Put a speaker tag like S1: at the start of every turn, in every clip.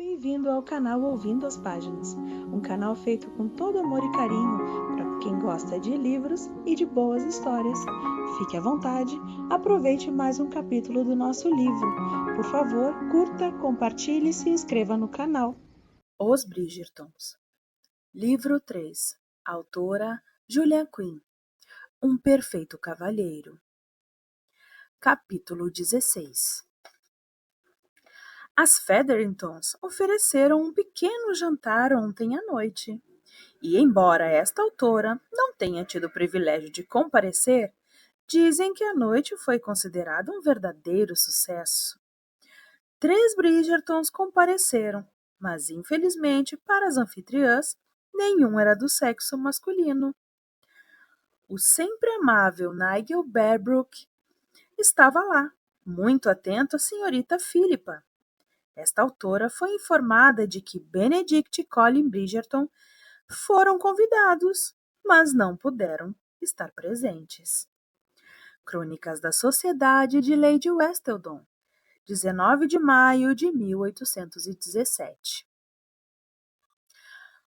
S1: Bem-vindo ao canal Ouvindo as Páginas, um canal feito com todo amor e carinho para quem gosta de livros e de boas histórias. Fique à vontade, aproveite mais um capítulo do nosso livro. Por favor, curta, compartilhe e se inscreva no canal.
S2: Os Bridgertons. Livro 3. Autora Julia Quinn. Um perfeito cavalheiro. Capítulo 16. As Featheringtons ofereceram um pequeno jantar ontem à noite. E, embora esta autora não tenha tido o privilégio de comparecer, dizem que a noite foi considerada um verdadeiro sucesso. 3 Bridgertons compareceram, mas infelizmente para as anfitriãs, nenhum era do sexo masculino. O sempre amável Nigel Berbrook estava lá, muito atento à senhorita Philippa. Esta autora foi informada de que Benedict e Colin Bridgerton foram convidados, mas não puderam estar presentes. Crônicas da Sociedade de Lady Westleton, 19 de maio de 1817.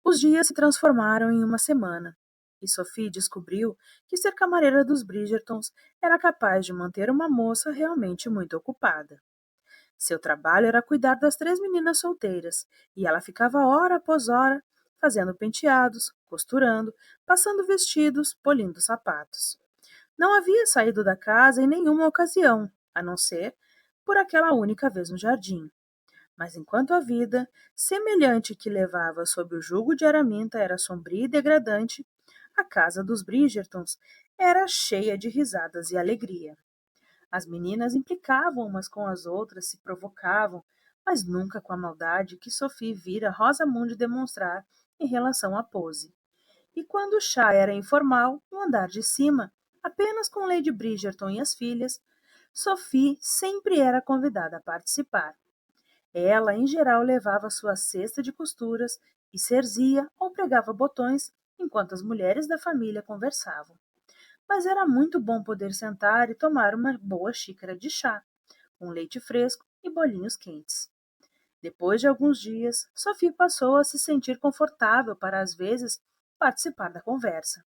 S2: Os dias se transformaram em uma semana, e Sophie descobriu que ser camareira dos Bridgertons era capaz de manter uma moça realmente muito ocupada. Seu trabalho era cuidar das 3 meninas solteiras, e ela ficava hora após hora fazendo penteados, costurando, passando vestidos, polindo sapatos. Não havia saído da casa em nenhuma ocasião, a não ser por aquela única vez no jardim. Mas enquanto a vida, semelhante que levava sob o jugo de Araminta, era sombria e degradante, a casa dos Bridgertons era cheia de risadas e alegria. As meninas implicavam umas com as outras, se provocavam, mas nunca com a maldade que Sophie vira Rosamund demonstrar em relação à Pose. E quando o chá era informal, no andar de cima, apenas com Lady Bridgerton e as filhas, Sophie sempre era convidada a participar. Ela, em geral, levava sua cesta de costuras e cerzia ou pregava botões enquanto as mulheres da família conversavam. Mas era muito bom poder sentar e tomar uma boa xícara de chá, com leite fresco e bolinhos quentes. Depois de alguns dias, Sophie passou a se sentir confortável para, às vezes, participar da conversa.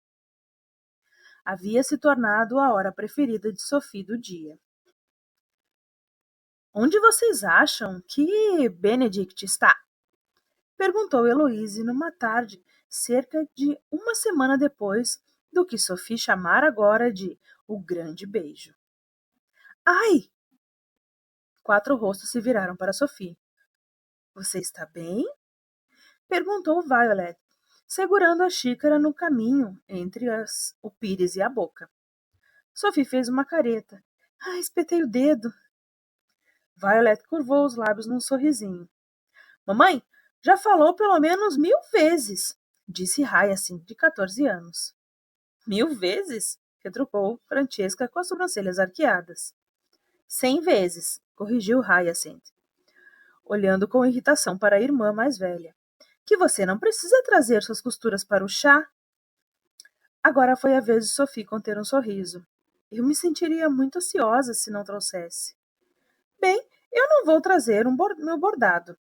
S2: Havia se tornado a hora preferida de Sophie do dia. Onde vocês acham que Benedict está? Perguntou Heloise numa tarde, cerca de uma semana depois do que Sophie chamara agora de o grande beijo. Ai! 4 rostos se viraram para Sophie. Você está bem? Perguntou Violet, segurando a xícara no caminho entre o pires e a boca. Sophie fez uma careta. Espetei o dedo. Violet curvou os lábios num sorrisinho. Mamãe, já falou pelo menos 1000 vezes, disse Hyacinth, de 14 anos. 1000 vezes? Retrucou Francesca com as sobrancelhas arqueadas. 100 vezes, corrigiu Hyacinth, olhando com irritação para a irmã mais velha. Que você não precisa trazer suas costuras para o chá? Agora foi a vez de Sophie conter um sorriso. Eu me sentiria muito ansiosa se não trouxesse. Bem, eu não vou trazer meu bordado,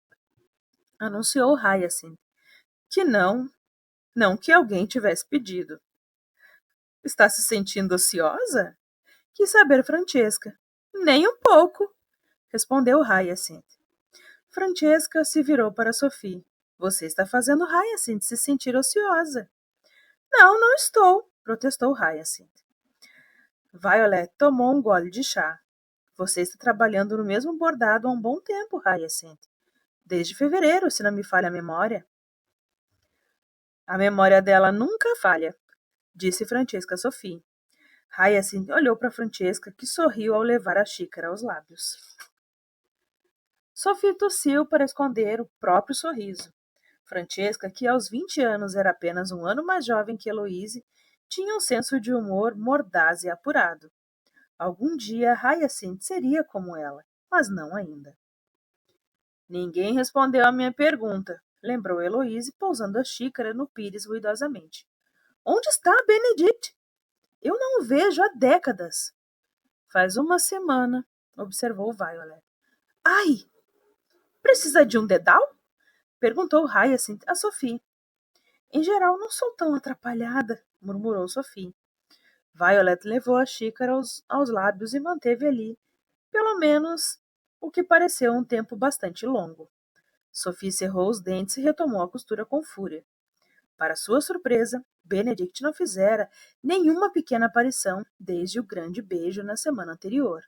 S2: anunciou Hyacinth, que não que alguém tivesse pedido. Está se sentindo ansiosa? Quis saber Francesca. Nem um pouco, respondeu Hyacinth. Francesca se virou para Sophie. Você está fazendo Hyacinth se sentir ociosa. Não, não estou, protestou Hyacinth. Violet tomou um gole de chá. Você está trabalhando no mesmo bordado há um bom tempo, Hyacinth. Desde fevereiro, se não me falha a memória. A memória dela nunca falha, disse Francesca a Sophie. Hyacinth olhou para Francesca, que sorriu ao levar a xícara aos lábios. Sophie tossiu para esconder o próprio sorriso. Francesca, que aos 20 anos era apenas um ano mais jovem que Heloise, tinha um senso de humor mordaz e apurado. Algum dia Hyacinth seria como ela, mas não ainda. Ninguém respondeu à minha pergunta, lembrou Heloise, pousando a xícara no pires ruidosamente. Onde está Benedict? Eu não o vejo há décadas. Faz uma semana, observou Violet. Ai! Precisa de um dedal? Perguntou Hyacinth a Sophie. Em geral, não sou tão atrapalhada, murmurou Sophie. Violet levou a xícara aos lábios e manteve ali, pelo menos, o que pareceu um tempo bastante longo. Sophie cerrou os dentes e retomou a costura com fúria. Para sua surpresa, Benedict não fizera nenhuma pequena aparição desde o grande beijo na semana anterior.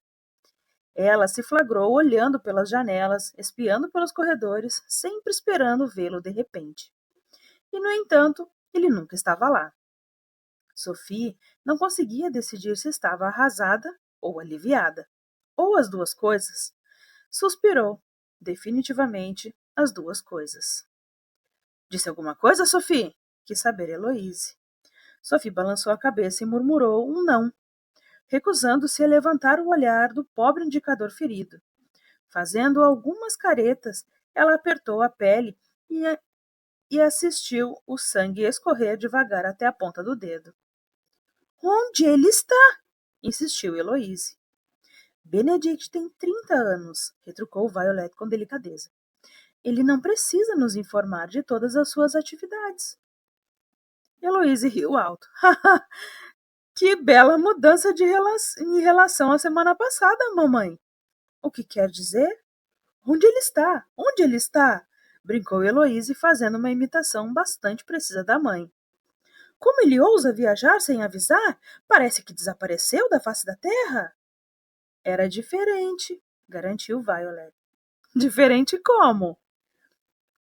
S2: Ela se flagrou olhando pelas janelas, espiando pelos corredores, sempre esperando vê-lo de repente. E, no entanto, ele nunca estava lá. Sophie não conseguia decidir se estava arrasada ou aliviada, ou as duas coisas. Suspirou, definitivamente, as duas coisas. Disse alguma coisa, Sophie? Quis saber Heloise. Sophie balançou a cabeça e murmurou um não, recusando-se a levantar o olhar do pobre indicador ferido. Fazendo algumas caretas, ela apertou a pele e assistiu o sangue escorrer devagar até a ponta do dedo. Onde ele está? Insistiu Heloise. Benedict tem 30 anos, retrucou Violet com delicadeza. Ele não precisa nos informar de todas as suas atividades. Heloise riu alto. Que bela mudança em relação à semana passada, mamãe. O que quer dizer? Onde ele está? Onde ele está? Brincou Heloise, fazendo uma imitação bastante precisa da mãe. Como ele ousa viajar sem avisar? Parece que desapareceu da face da terra. Era diferente, garantiu Violet. Diferente como?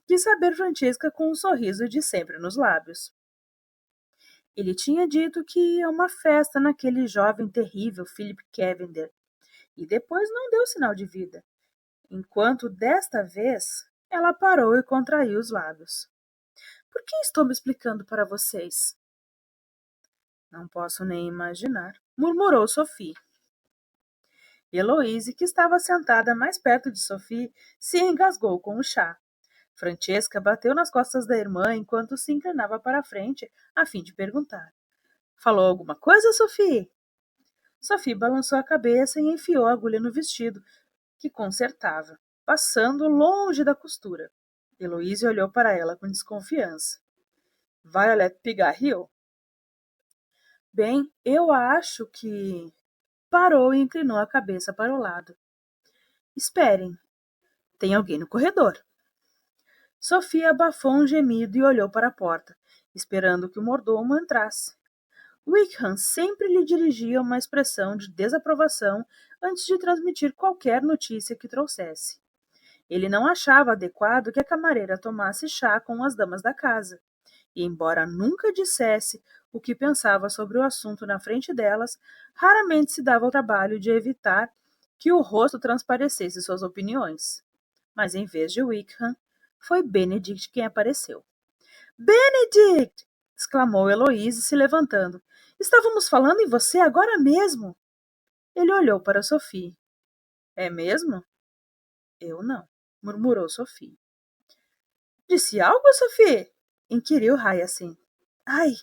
S2: Quis saber Francesca com um sorriso de sempre nos lábios. Ele tinha dito que ia a uma festa naquele jovem terrível Philip Cavender, e depois não deu sinal de vida, enquanto desta vez ela parou e contraiu os lábios. Por que estou me explicando para vocês? Não posso nem imaginar, murmurou Sophie. Heloise, que estava sentada mais perto de Sophie, se engasgou com o chá. Francesca bateu nas costas da irmã enquanto se inclinava para a frente, a fim de perguntar. Falou alguma coisa, Sophie? Sophie balançou a cabeça e enfiou a agulha no vestido, que consertava, passando longe da costura. Heloise olhou para ela com desconfiança. Violet pigarreou. Bem, eu acho que... Parou e inclinou a cabeça para o lado. Esperem, tem alguém no corredor. Sophie abafou um gemido e olhou para a porta, esperando que o mordomo entrasse. Wickham sempre lhe dirigia uma expressão de desaprovação antes de transmitir qualquer notícia que trouxesse. Ele não achava adequado que a camareira tomasse chá com as damas da casa, e, embora nunca dissesse o que pensava sobre o assunto na frente delas, raramente se dava ao trabalho de evitar que o rosto transparecesse suas opiniões. Mas, em vez de Wickham, foi Benedict quem apareceu. Benedict! Exclamou Heloise, se levantando. Estávamos falando em você agora mesmo. Ele olhou para Sophie. É mesmo? Eu não, murmurou Sophie. Disse algo, Sophie? Inquiriu Hyacinth. Ai!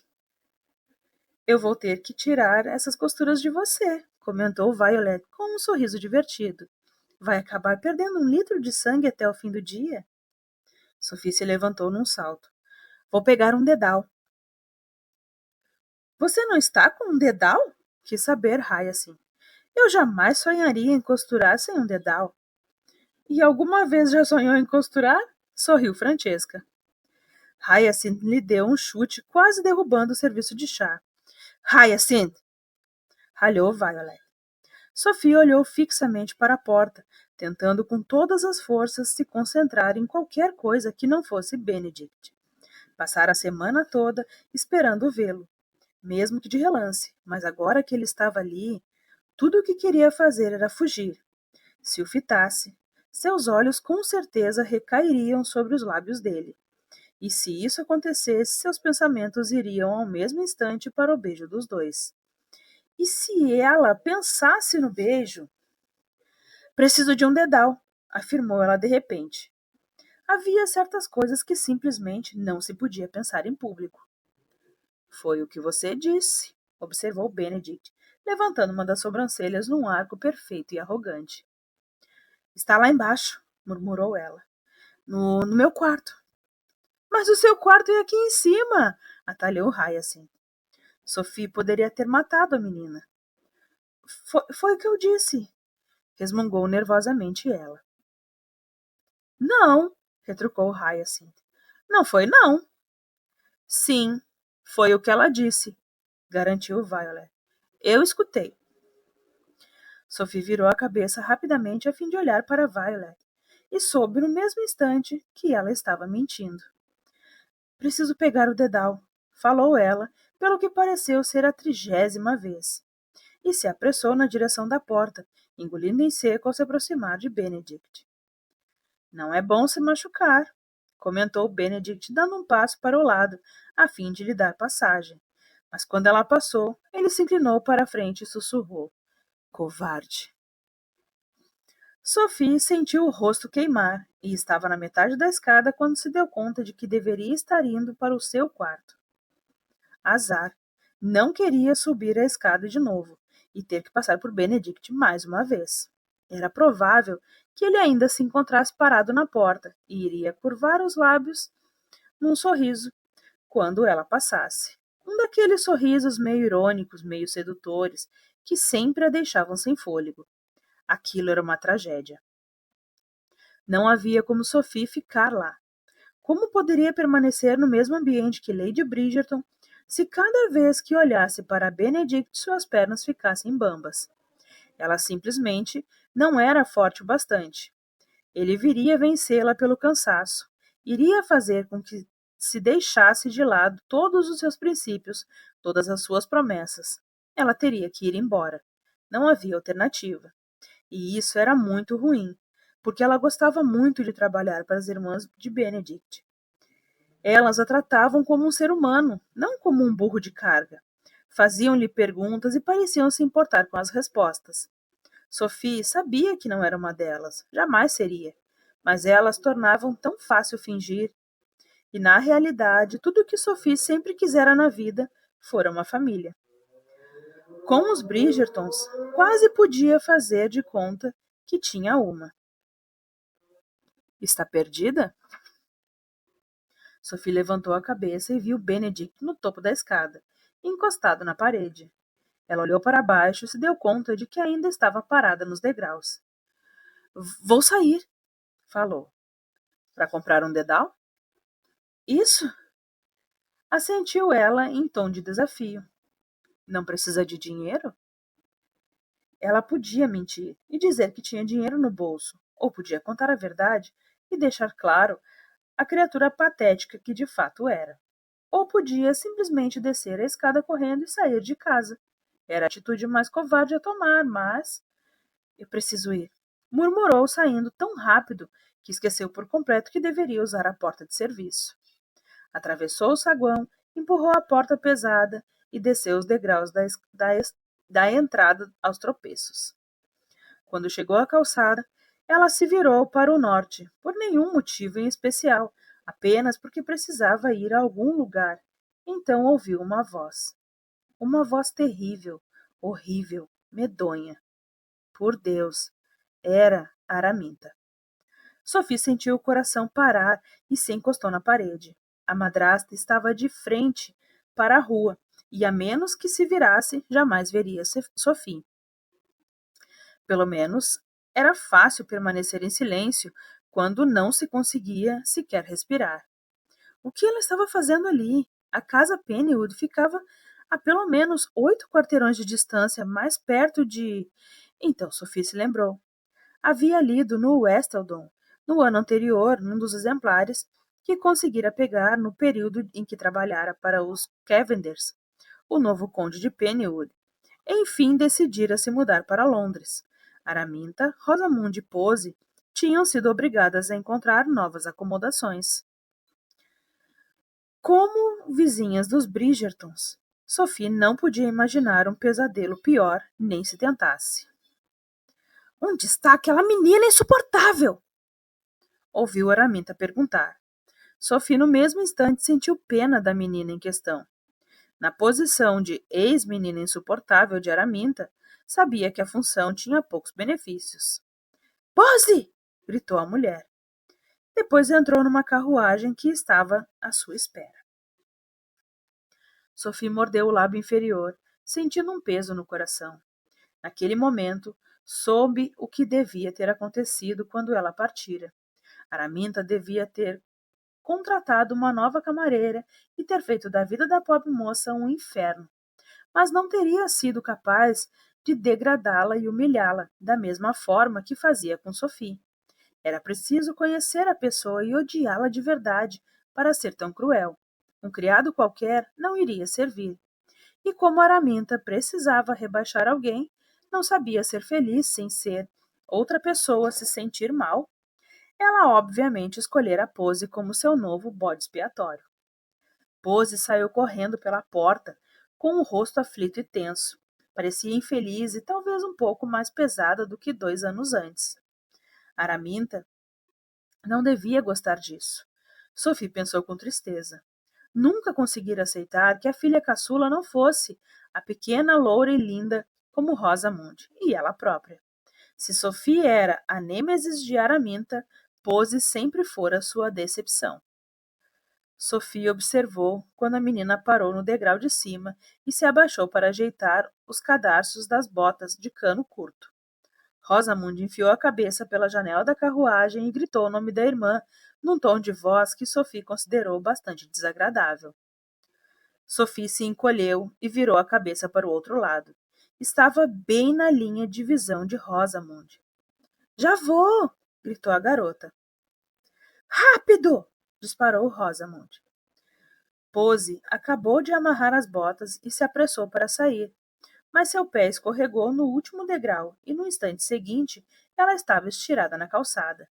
S2: Eu vou ter que tirar essas costuras de você, comentou Violet com um sorriso divertido. Vai acabar perdendo 1 litro de sangue até o fim do dia? Sophie se levantou num salto. Vou pegar um dedal. Você não está com um dedal? Quis saber Hyacinth. Eu jamais sonharia em costurar sem um dedal. E alguma vez já sonhou em costurar? Sorriu Francesca. Hyacinth lhe deu um chute, quase derrubando o serviço de chá. Hyacinth! Ralhou Violet. Sophie olhou fixamente para a porta, tentando com todas as forças se concentrar em qualquer coisa que não fosse Benedict. Passara a semana toda esperando vê-lo, mesmo que de relance, mas agora que ele estava ali, tudo o que queria fazer era fugir. Se o fitasse, seus olhos com certeza recairiam sobre os lábios dele. E se isso acontecesse, seus pensamentos iriam ao mesmo instante para o beijo dos dois. E se ela pensasse no beijo? Preciso de um dedal, afirmou ela de repente. Havia certas coisas que simplesmente não se podia pensar em público. Foi o que você disse, observou Benedict, levantando uma das sobrancelhas num arco perfeito e arrogante. Está lá embaixo, murmurou ela. No meu quarto. Mas o seu quarto é aqui em cima, atalhou Hyacinth. Sophie poderia ter matado a menina. Foi o que eu disse, resmungou nervosamente ela. Não, retrucou Hyacinth. Não foi, não. Sim, foi o que ela disse, garantiu Violet. Eu escutei. Sophie virou a cabeça rapidamente a fim de olhar para Violet e soube no mesmo instante que ela estava mentindo. Preciso pegar o dedal, falou ela, pelo que pareceu ser a 30ª vez, e se apressou na direção da porta, engolindo em seco ao se aproximar de Benedict. Não é bom se machucar, comentou Benedict, dando um passo para o lado, a fim de lhe dar passagem. Mas quando ela passou, ele se inclinou para a frente e sussurrou. Covarde. Sophie sentiu o rosto queimar e estava na metade da escada quando se deu conta de que deveria estar indo para o seu quarto. Azar. Não queria subir a escada de novo e ter que passar por Benedict mais uma vez. Era provável que ele ainda se encontrasse parado na porta e iria curvar os lábios num sorriso quando ela passasse. Um daqueles sorrisos meio irônicos, meio sedutores, que sempre a deixavam sem fôlego. Aquilo era uma tragédia. Não havia como Sophie ficar lá. Como poderia permanecer no mesmo ambiente que Lady Bridgerton se cada vez que olhasse para Benedict suas pernas ficassem bambas? Ela simplesmente não era forte o bastante. Ele viria vencê-la pelo cansaço. Iria fazer com que se deixasse de lado todos os seus princípios, todas as suas promessas. Ela teria que ir embora. Não havia alternativa. E isso era muito ruim, porque ela gostava muito de trabalhar para as irmãs de Benedict. Elas a tratavam como um ser humano, não como um burro de carga. Faziam-lhe perguntas e pareciam se importar com as respostas. Sophie sabia que não era uma delas, jamais seria, mas elas tornavam tão fácil fingir. E, na realidade, tudo o que Sophie sempre quisera na vida fora uma família. Com os Bridgertons, quase podia fazer de conta que tinha uma. Está perdida? Sophie levantou a cabeça e viu Benedict no topo da escada, encostado na parede. Ela olhou para baixo e se deu conta de que ainda estava parada nos degraus. Vou sair, falou. Para comprar um dedal? Isso? Assentiu ela em tom de desafio. Não precisa de dinheiro? Ela podia mentir e dizer que tinha dinheiro no bolso, ou podia contar a verdade e deixar claro a criatura patética que de fato era. Ou podia simplesmente descer a escada correndo e sair de casa. Era a atitude mais covarde a tomar, mas... Eu preciso ir, murmurou, saindo tão rápido que esqueceu por completo que deveria usar a porta de serviço. Atravessou o saguão, empurrou a porta pesada e desceu os degraus da entrada aos tropeços. Quando chegou à calçada, ela se virou para o norte, por nenhum motivo em especial, apenas porque precisava ir a algum lugar. Então ouviu uma voz. Uma voz terrível, horrível, medonha. Por Deus, era Araminta. Sophie sentiu o coração parar e se encostou na parede. A madrasta estava de frente para a rua, e a menos que se virasse, jamais veria Sophie. Pelo menos, era fácil permanecer em silêncio quando não se conseguia sequer respirar. O que ela estava fazendo ali? A casa Pennywood ficava a pelo menos 8 quarteirões de distância, mais perto de... Então Sophie se lembrou. Havia lido no Westleton, no ano anterior, num dos exemplares que conseguira pegar no período em que trabalhara para os Cavenders, o novo conde de Pennywood. Enfim, decidira se mudar para Londres. Araminta, Rosamund e Pose tinham sido obrigadas a encontrar novas acomodações. Como vizinhas dos Bridgertons, Sophie não podia imaginar um pesadelo pior, nem se tentasse. Onde está aquela menina insuportável? Ouviu Araminta perguntar. Sophie no mesmo instante sentiu pena da menina em questão. Na posição de ex-menina insuportável de Araminta, sabia que a função tinha poucos benefícios. Pose! Gritou a mulher. Depois entrou numa carruagem que estava à sua espera. Sophie mordeu o lábio inferior, sentindo um peso no coração. Naquele momento, soube o que devia ter acontecido quando ela partira. Araminta devia ter contratado uma nova camareira e ter feito da vida da pobre moça um inferno, mas não teria sido capaz de degradá-la e humilhá-la da mesma forma que fazia com Sophie. Era preciso conhecer a pessoa e odiá-la de verdade para ser tão cruel. Um criado qualquer não iria servir. E como Araminta precisava rebaixar alguém, não sabia ser feliz sem ser outra pessoa se sentir mal, ela obviamente escolhera Pose como seu novo bode expiatório. Pose saiu correndo pela porta, com o rosto aflito e tenso. Parecia infeliz e talvez um pouco mais pesada do que 2 anos antes. Araminta não devia gostar disso. Sophie pensou com tristeza. Nunca conseguira aceitar que a filha caçula não fosse a pequena, loura e linda como Rosamund, e ela própria. Se Sophie era a nêmesis de Araminta, Pose sempre fora sua decepção. Sophie observou quando a menina parou no degrau de cima e se abaixou para ajeitar os cadarços das botas de cano curto. Rosamund enfiou a cabeça pela janela da carruagem e gritou o nome da irmã, num tom de voz que Sophie considerou bastante desagradável. Sophie se encolheu e virou a cabeça para o outro lado. Estava bem na linha de visão de Rosamund. Já vou! Gritou a garota. Rápido! Disparou Rosamund. Pose acabou de amarrar as botas e se apressou para sair, mas seu pé escorregou no último degrau e no instante seguinte ela estava estirada na calçada.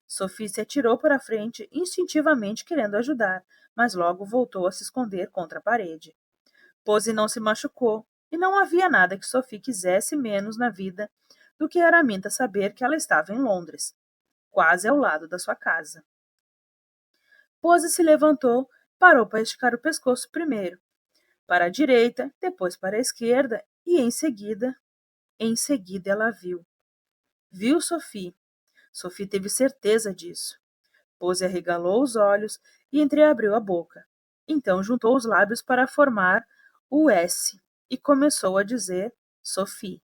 S2: Sophie se atirou para a frente, instintivamente querendo ajudar, mas logo voltou a se esconder contra a parede. Pose não se machucou, e não havia nada que Sophie quisesse menos na vida do que Araminta saber que ela estava em Londres, quase ao lado da sua casa. Pose se levantou, parou para esticar o pescoço primeiro, para a direita, depois para a esquerda, e em seguida ela viu. Viu Sophie. Sophie teve certeza disso. Pose arregalou os olhos e entreabriu a boca. Então juntou os lábios para formar o S e começou a dizer Sophie.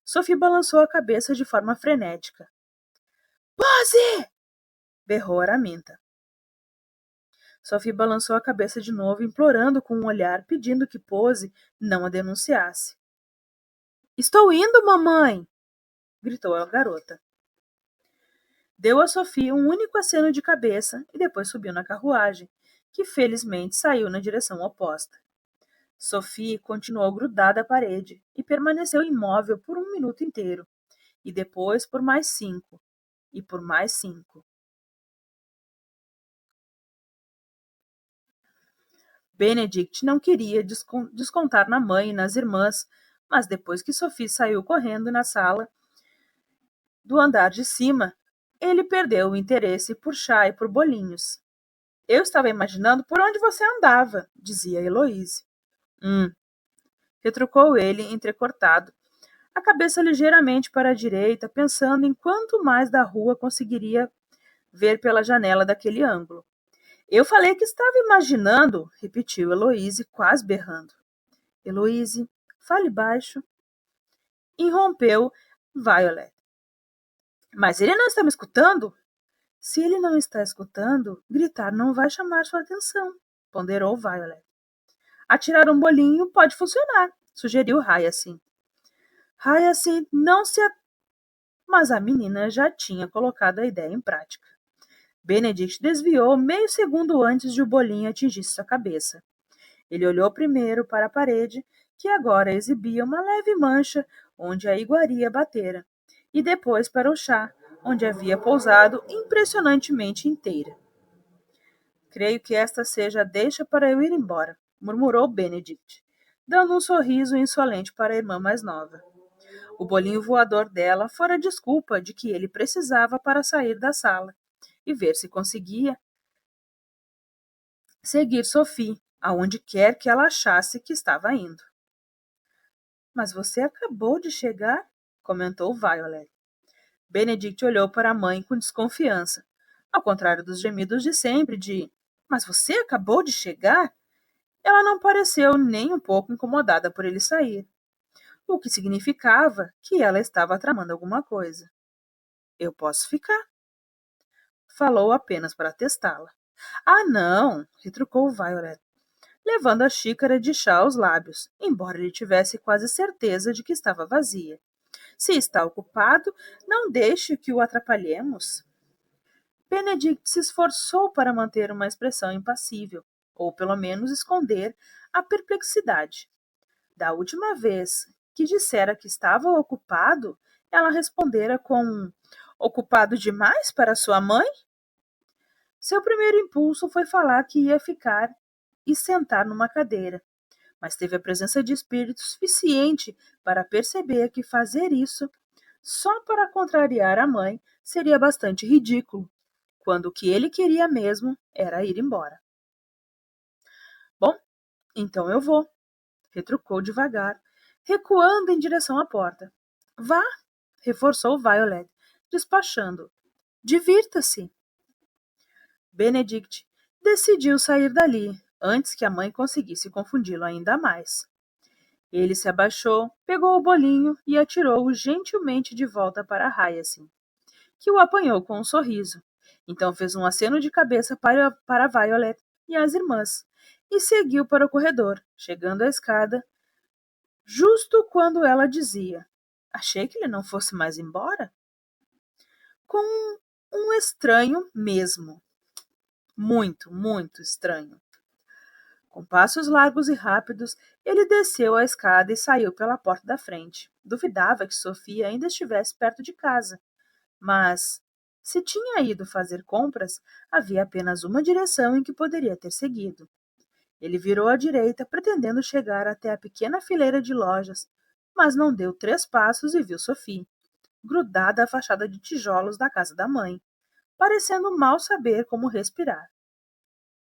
S2: Sophie balançou a cabeça de forma frenética. Pose! Berrou Araminta. Sophie balançou a cabeça de novo, implorando com um olhar, pedindo que Pose não a denunciasse. Estou indo, mamãe! Gritou a garota. Deu a Sophie um único aceno de cabeça e depois subiu na carruagem, que felizmente saiu na direção oposta. Sophie continuou grudada à parede e permaneceu imóvel por 1 minuto inteiro, e depois por mais 5, e por mais 5. Benedict não queria descontar na mãe e nas irmãs, mas depois que Sophie saiu correndo na sala do andar de cima, ele perdeu o interesse por chá e por bolinhos. Eu estava imaginando por onde você andava, dizia Heloise. Retrucou ele, entrecortado, a cabeça ligeiramente para a direita, pensando em quanto mais da rua conseguiria ver pela janela daquele ângulo. Eu falei que estava imaginando, repetiu Heloise, quase berrando. Heloise, fale baixo. Irrompeu Violet. Mas ele não está me escutando? Se ele não está escutando, gritar não vai chamar sua atenção, ponderou Violet. Atirar um bolinho pode funcionar, sugeriu Hyacinth. Hyacinth não se... Mas a menina já tinha colocado a ideia em prática. Benedict desviou meio segundo antes de o bolinho atingir sua cabeça. Ele olhou primeiro para a parede, que agora exibia uma leve mancha onde a iguaria batera, e depois para o chá, onde havia pousado impressionantemente inteira. Creio que esta seja a deixa para eu ir embora, murmurou Benedict, dando um sorriso insolente para a irmã mais nova. O bolinho voador dela fora a desculpa de que ele precisava para sair da sala e ver se conseguia seguir Sophie, aonde quer que ela achasse que estava indo. Mas você acabou de chegar? Comentou Violet. Benedict olhou para a mãe com desconfiança. Ao contrário dos gemidos de sempre de "Mas você acabou de chegar?", ela não pareceu nem um pouco incomodada por ele sair, o que significava que ela estava tramando alguma coisa. "Eu posso ficar", falou apenas para testá-la. "Ah, não", retrucou Violet, levando a xícara de chá aos lábios, embora ele tivesse quase certeza de que estava vazia. "Se está ocupado, não deixe que o atrapalhemos." Benedict se esforçou para manter uma expressão impassível, ou pelo menos esconder a perplexidade. Da última vez que dissera que estava ocupado, ela respondera com "ocupado demais para sua mãe?" Seu primeiro impulso foi falar que ia ficar e sentar numa cadeira, mas teve a presença de espírito suficiente para perceber que fazer isso só para contrariar a mãe seria bastante ridículo, quando o que ele queria mesmo era ir embora. "Bom, então eu vou", retrucou devagar, recuando em direção à porta. "Vá", reforçou Violet, despachando. "Divirta-se." Benedict decidiu sair dali antes que a mãe conseguisse confundi-lo ainda mais. Ele se abaixou, pegou o bolinho e atirou-o gentilmente de volta para Hyacinth, que o apanhou com um sorriso. Então fez um aceno de cabeça para Violet e as irmãs, e seguiu para o corredor, chegando à escada, justo quando ela dizia: "Achei que ele não fosse mais embora?" Com um estranho mesmo. Muito, muito estranho. Com passos largos e rápidos, ele desceu a escada e saiu pela porta da frente. Duvidava que Sofia ainda estivesse perto de casa, mas, se tinha ido fazer compras, havia apenas uma direção em que poderia ter seguido. Ele virou à direita, pretendendo chegar até a pequena fileira de lojas, mas não deu 3 passos e viu Sophie, grudada à fachada de tijolos da casa da mãe, parecendo mal saber como respirar.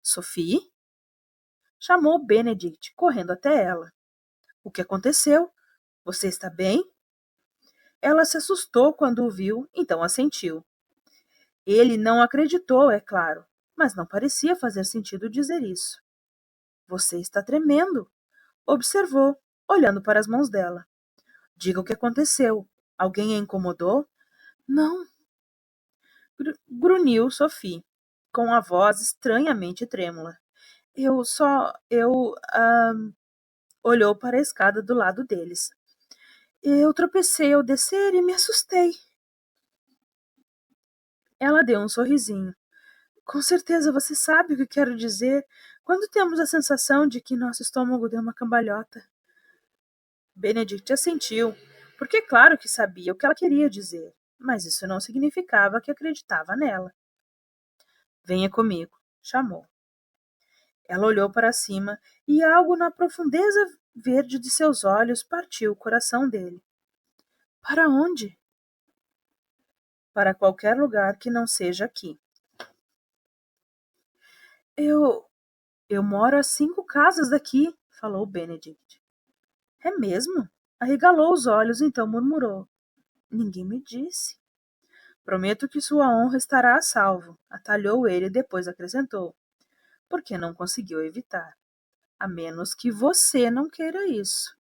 S2: "Sophie?" Chamou Benedict, correndo até ela. "O que aconteceu? Você está bem?" Ela se assustou quando o viu, então assentiu. Ele não acreditou, é claro, mas não parecia fazer sentido dizer isso. "Você está tremendo", observou, olhando para as mãos dela. "Diga o que aconteceu. Alguém a incomodou?" "Não", grunhiu Sophie, com a voz estranhamente trêmula. Olhou para a escada do lado deles. "Eu tropecei ao descer e me assustei." Ela deu um sorrisinho. "Com certeza você sabe o que quero dizer quando temos a sensação de que nosso estômago deu uma cambalhota." Benedict assentiu, porque claro que sabia o que ela queria dizer, mas isso não significava que acreditava nela. "Venha comigo", chamou. Ela olhou para cima e algo na profundeza verde de seus olhos partiu o coração dele. "Para onde?" "Para qualquer lugar que não seja aqui." Eu Eu moro a 5 casas daqui", falou Benedict. "É mesmo?" Arregalou os olhos, então murmurou: "Ninguém me disse." "Prometo que sua honra estará a salvo", atalhou ele e depois acrescentou, porque não conseguiu evitar. "A menos que você não queira isso."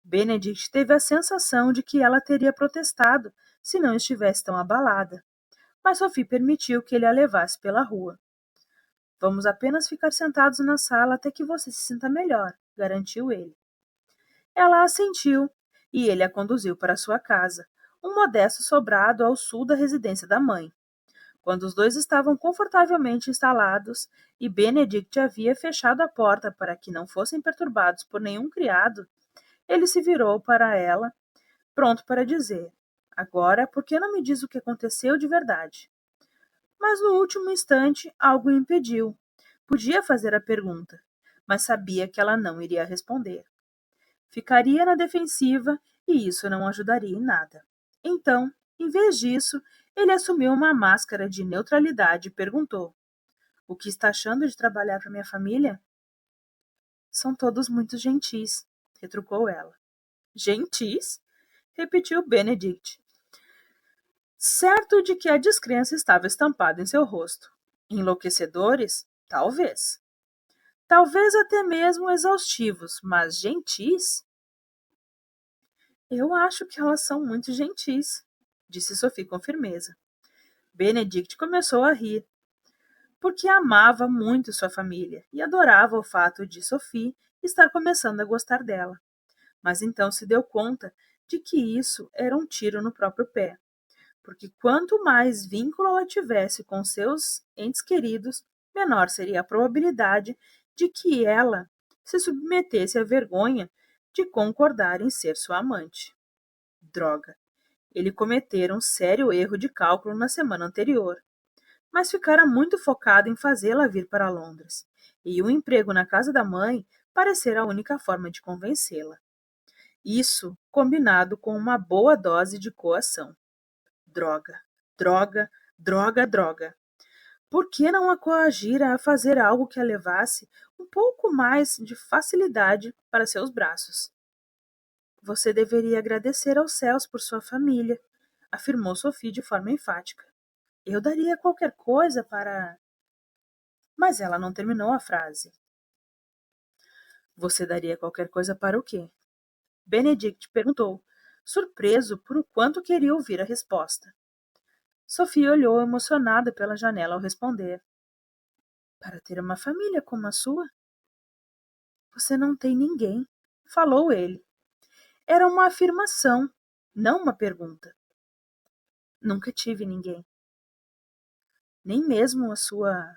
S2: Benedict teve a sensação de que ela teria protestado se não estivesse tão abalada, mas Sophie permitiu que ele a levasse pela rua. "Vamos apenas ficar sentados na sala até que você se sinta melhor", garantiu ele. Ela assentiu e ele a conduziu para sua casa, um modesto sobrado ao sul da residência da mãe. Quando os dois estavam confortavelmente instalados e Benedict havia fechado a porta para que não fossem perturbados por nenhum criado, ele se virou para ela, pronto para dizer: "Agora, por que não me diz o que aconteceu de verdade?" Mas no último instante algo o impediu. Podia fazer a pergunta, mas sabia que ela não iria responder. Ficaria na defensiva e isso não ajudaria em nada. Então, em vez disso, ele assumiu uma máscara de neutralidade e perguntou: "O que está achando de trabalhar para minha família?" "São todos muito gentis", retrucou ela. "Gentis?" repetiu Benedict. certo de que a descrença estava estampada em seu rosto. Enlouquecedores? Talvez. Talvez até mesmo exaustivos, mas gentis? Eu acho que elas são muito gentis, disse Sophie com firmeza. Benedict começou a rir, porque amava muito sua família e adorava o fato de Sophie estar começando a gostar dela. Mas então se deu conta de que isso era um tiro no próprio pé, porque quanto mais vínculo ela tivesse com seus entes queridos, menor seria a probabilidade de que ela se submetesse à vergonha de concordar em ser sua amante. Droga! Ele cometera um sério erro de cálculo na semana anterior, mas ficara muito focado em fazê-la vir para Londres, e um emprego na casa da mãe parecera a única forma de convencê-la. Isso combinado com uma boa dose de coação. Droga, droga, droga, droga. Por que não a coagira a fazer algo que a levasse um pouco mais de facilidade para seus braços? Você deveria agradecer aos céus por sua família, afirmou Sophie de forma enfática. Eu daria qualquer coisa para. Mas ela não terminou a frase. Você daria qualquer coisa para o quê? Benedict perguntou, surpreso por o quanto queria ouvir a resposta. Sophie olhou emocionada pela janela ao responder. Para ter uma família como a sua? Você não tem ninguém, falou ele. Era uma afirmação, não uma pergunta. Nunca tive ninguém. Nem mesmo a sua.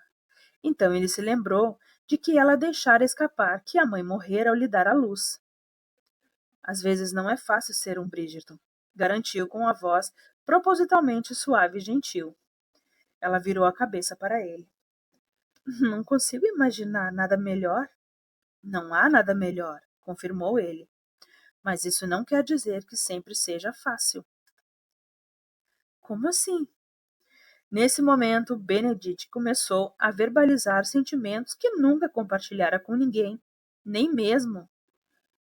S2: Então ele se lembrou de que ela deixara escapar que a mãe morrera ao lhe dar à luz. Às vezes não é fácil ser um Bridgerton, garantiu com a voz propositalmente suave e gentil. Ela virou a cabeça para ele. Não consigo imaginar nada melhor. Não há nada melhor, confirmou ele. Mas isso não quer dizer que sempre seja fácil. Como assim? Nesse momento, Benedict começou a verbalizar sentimentos que nunca compartilhara com ninguém, nem mesmo.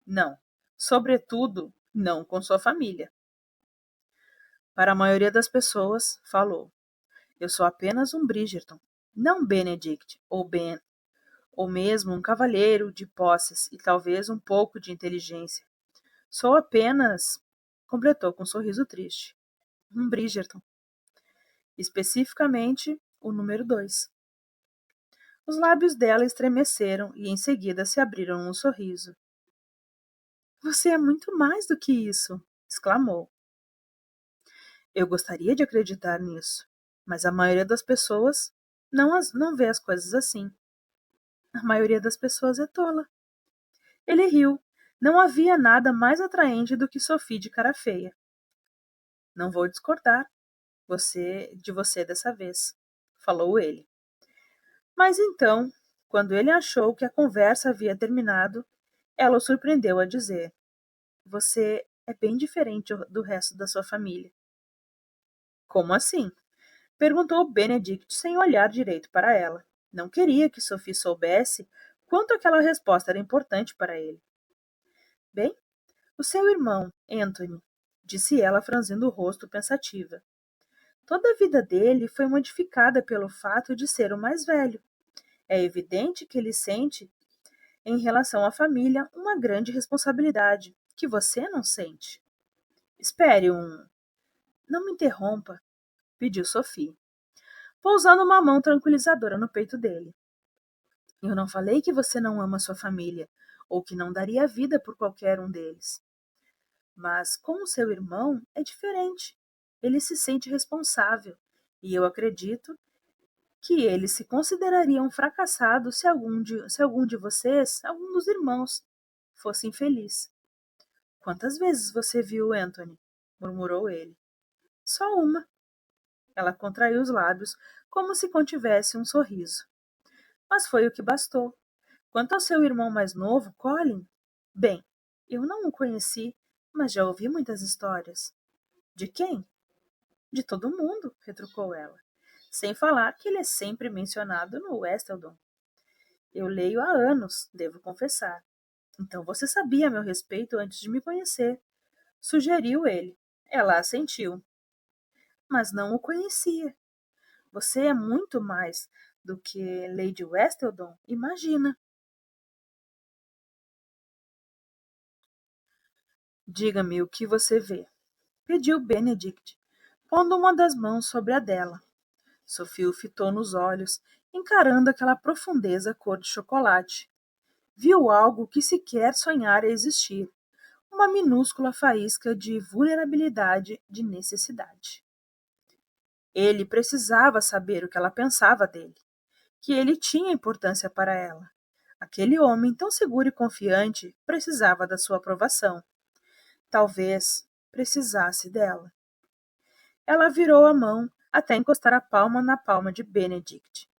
S2: Não, sobretudo, não com sua família. Para a maioria das pessoas, falou, eu sou apenas um Bridgerton, não Benedict ou Ben, ou mesmo um cavalheiro de posses e talvez um pouco de inteligência. Sou apenas, completou com um sorriso triste, um Bridgerton. Especificamente, o número 2. Os lábios dela estremeceram e em seguida se abriram num sorriso. Você é muito mais do que isso, exclamou. Eu gostaria de acreditar nisso, mas a maioria das pessoas não vê as coisas assim. A maioria das pessoas é tola. Ele riu. Não havia nada mais atraente do que Sophie de cara feia. Não vou discordar de você dessa vez, falou ele. Mas então, quando ele achou que a conversa havia terminado, ela o surpreendeu a dizer: Você é bem diferente do resto da sua família. Como assim? Perguntou Benedict sem olhar direito para ela. Não queria que Sophie soubesse quanto aquela resposta era importante para ele. Bem, o seu irmão, Anthony, disse ela franzindo o rosto pensativa. Toda a vida dele foi modificada pelo fato de ser o mais velho. É evidente que ele sente, em relação à família, uma grande responsabilidade, que você não sente. Espere um. Não me interrompa, pediu Sophie, pousando uma mão tranquilizadora no peito dele. Eu não falei que você não ama sua família, ou que não daria a vida por qualquer um deles. Mas com o seu irmão é diferente. Ele se sente responsável, e eu acredito que ele se consideraria um fracassado se algum de vocês, algum dos irmãos, fosse infeliz. Quantas vezes você viu Anthony? Murmurou ele. Só uma. Ela contraiu os lábios, como se contivesse um sorriso. Mas foi o que bastou. Quanto ao seu irmão mais novo, Colin, bem, eu não o conheci, mas já ouvi muitas histórias. De quem? De todo mundo, retrucou ela. Sem falar que ele é sempre mencionado no Westeldon. Eu leio há anos, devo confessar. Então você sabia a meu respeito antes de me conhecer. Sugeriu ele. Ela assentiu. mas não o conhecia. Você é muito mais do que Lady Westleton imagina. Diga-me o que você vê, pediu Benedict, pondo uma das mãos sobre a dela. Sophie o fitou nos olhos, encarando aquela profundeza cor de chocolate. Viu algo que sequer sonhara existir, uma minúscula faísca de vulnerabilidade, de necessidade. Ele precisava saber o que ela pensava dele, que ele tinha importância para ela. Aquele homem tão seguro e confiante precisava da sua aprovação. Talvez precisasse dela. Ela virou a mão até encostar a palma na palma de Benedict,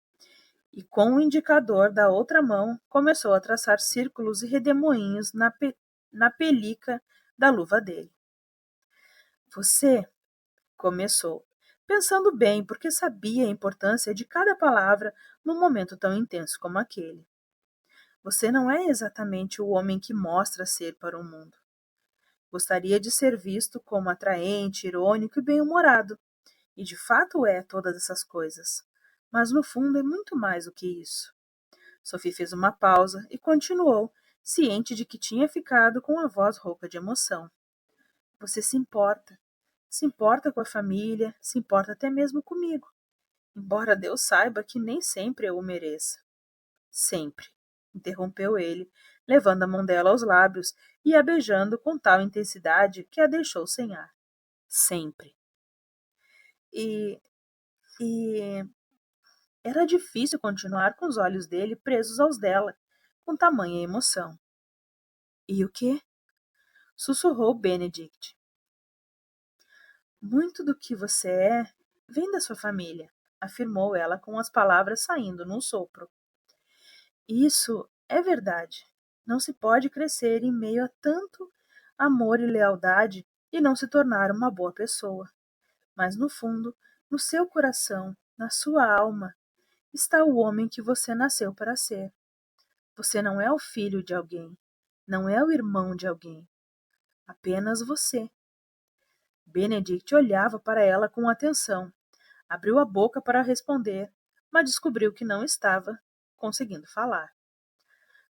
S2: e com o indicador da outra mão começou a traçar círculos e redemoinhos na pelica da luva dele. Você, começou, pensando bem porque sabia a importância de cada palavra num momento tão intenso como aquele. Você não é exatamente o homem que mostra ser para o mundo. Gostaria de ser visto como atraente, irônico e bem-humorado, e de fato é todas essas coisas. Mas no fundo é muito mais do que isso. Sophie fez uma pausa e continuou, ciente de que tinha ficado com a voz rouca de emoção. Você se importa. Se importa com a família, se importa até mesmo comigo. Embora Deus saiba que nem sempre eu o mereça. Sempre, interrompeu ele, levando a mão dela aos lábios e a beijando com tal intensidade que a deixou sem ar. Sempre. E. E. Era difícil continuar com os olhos dele presos aos dela, com tamanha emoção. E o quê? Sussurrou Benedict. Muito do que você é vem da sua família, afirmou ela com as palavras saindo num sopro. Isso é verdade. Não se pode crescer em meio a tanto amor e lealdade e não se tornar uma boa pessoa. Mas no fundo, no seu coração, na sua alma, está o homem que você nasceu para ser. Você não é o filho de alguém, não é o irmão de alguém, apenas você. Benedict olhava para ela com atenção. Abriu a boca para responder, mas descobriu que não estava conseguindo falar.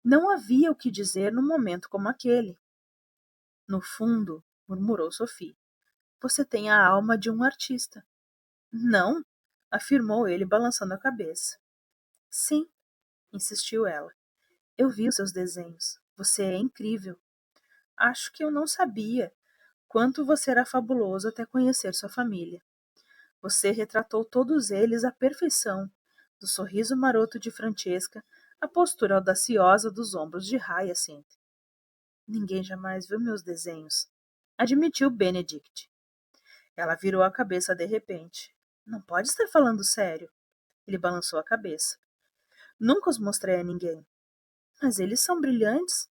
S2: Não havia o que dizer num momento como aquele. No fundo, murmurou Sophie, você tem a alma de um artista. Não, afirmou ele balançando a cabeça. Sim, insistiu ela. Eu vi os seus desenhos. Você é incrível. Acho que eu não sabia quanto você era fabuloso até conhecer sua família. Você retratou todos eles à perfeição, do sorriso maroto de Francesca à postura audaciosa dos ombros de Hyacinth. Ninguém jamais viu meus desenhos, admitiu Benedict. Ela virou a cabeça de repente. Não pode estar falando sério. Ele balançou a cabeça. Nunca os mostrei a ninguém. Mas eles são brilhantes.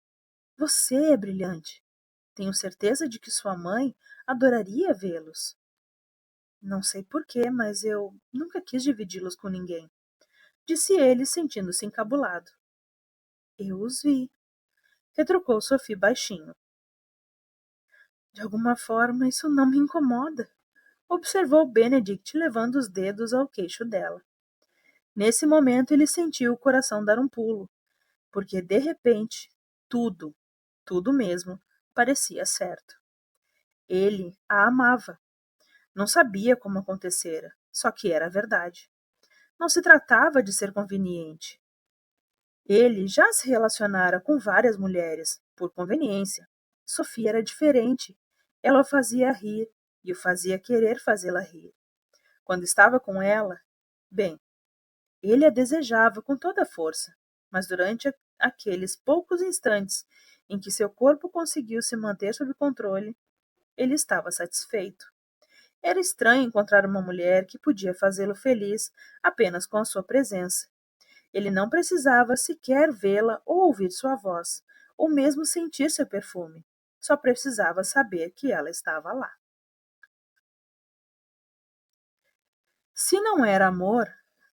S2: Você é brilhante. Tenho certeza de que sua mãe adoraria vê-los. Não sei porquê, mas eu nunca quis dividi-los com ninguém, disse ele, sentindo-se encabulado. Eu os vi, retrucou Sophie baixinho. De alguma forma, isso não me incomoda, observou Benedict levando os dedos ao queixo dela. Nesse momento, ele sentiu o coração dar um pulo, porque, de repente, tudo mesmo, parecia certo. Ele a amava. Não sabia como acontecera, só que era verdade. Não se tratava de ser conveniente. Ele já se relacionara com várias mulheres, por conveniência. Sofia era diferente. Ela o fazia rir e o fazia querer fazê-la rir. Quando estava com ela, bem, ele a desejava com toda a força, mas durante aqueles poucos instantes em que seu corpo conseguiu se manter sob controle, ele estava satisfeito. Era estranho encontrar uma mulher que podia fazê-lo feliz apenas com a sua presença. Ele não precisava sequer vê-la ou ouvir sua voz, ou mesmo sentir seu perfume. Só precisava saber que ela estava lá. Se não era amor,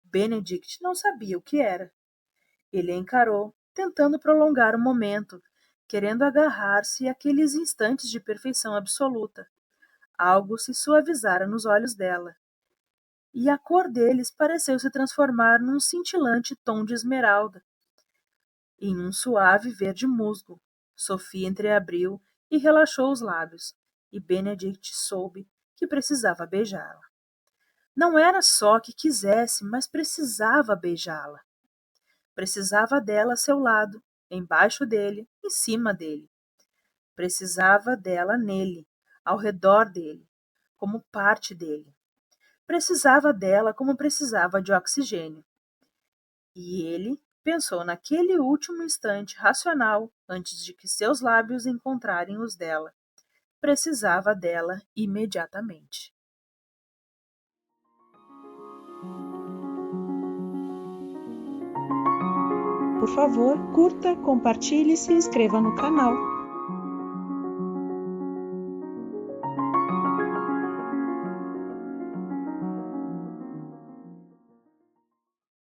S2: Benedict não sabia o que era. Ele a encarou, tentando prolongar o momento, querendo agarrar-se àqueles instantes de perfeição absoluta. Algo se suavizara nos olhos dela, e a cor deles pareceu se transformar num cintilante tom de esmeralda, em um suave verde musgo. Sophie entreabriu e relaxou os lábios, e Benedict soube que precisava beijá-la. Não era só que quisesse, mas precisava beijá-la. Precisava dela a seu lado, embaixo dele, em cima dele. Precisava dela nele, ao redor dele, como parte dele. Precisava dela como precisava de oxigênio. E ele pensou naquele último instante racional antes de que seus lábios encontrarem os dela. Precisava dela imediatamente.
S1: Por favor, curta, compartilhe e se inscreva no canal.